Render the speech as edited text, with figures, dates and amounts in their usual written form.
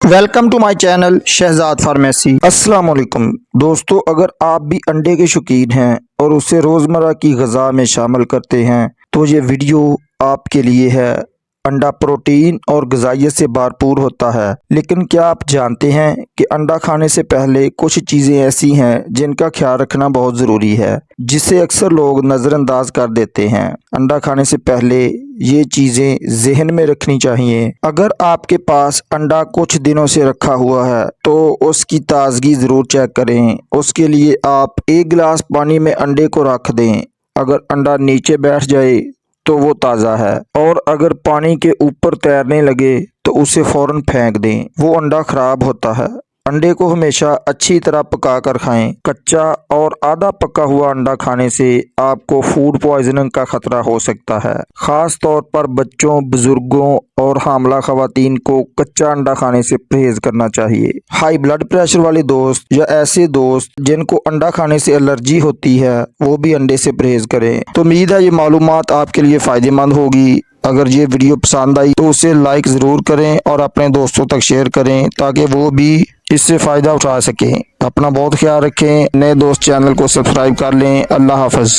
Welcome to my channel Shahzad pharmacy. अस्सलाम वालेकुम दोस्तों, अगर आप भी अंडे के शौकीन हैं और उसे रोज़मर्रा की ग़िज़ा में शामिल करते हैं तो ये वीडियो आपके लिए है। अंडा प्रोटीन और ग़िज़ाइयत से भरपूर होता है, लेकिन क्या आप जानते हैं कि अंडा खाने से पहले कुछ चीज़ें ऐसी हैं जिनका ख्याल रखना बहुत ज़रूरी है, जिसे अक्सर लोग नज़रअंदाज कर देते हैं। अंडा खाने से पहले ये चीज़ें जहन में रखनी चाहिए। अगर आपके पास अंडा कुछ दिनों से रखा हुआ है तो उसकी ताज़गी ज़रूर चेक करें। उसके लिए आप 1 गिलास पानी में अंडे को रख दें। अगर अंडा नीचे बैठ जाए तो वो ताज़ा है, और अगर पानी के ऊपर तैरने लगे तो उसे फ़ौरन फेंक दें, वो अंडा ख़राब होता है। अंडे को हमेशा अच्छी तरह पका कर खाएं। कच्चा और आधा पका हुआ अंडा खाने से आपको फूड पॉइजनिंग का खतरा हो सकता है। ख़ास तौर पर बच्चों, बुजुर्गों और हामला ख़वातीन को कच्चा अंडा खाने से परहेज़ करना चाहिए। हाई ब्लड प्रेशर वाले दोस्त या ऐसे दोस्त जिनको अंडा खाने से एलर्जी होती है, वो भी अंडे से परहेज़ करें। तो उम्मीद है ये मालूमात आपके लिए फ़ायदेमंद होगी। अगर ये वीडियो पसंद आई तो उसे लाइक ज़रूर करें और अपने दोस्तों तक शेयर करें ताकि वो भी इससे फ़ायदा उठा सकें। अपना बहुत ख्याल रखें। नए दोस्त चैनल को सब्सक्राइब कर लें। अल्लाह हाफ़िज़।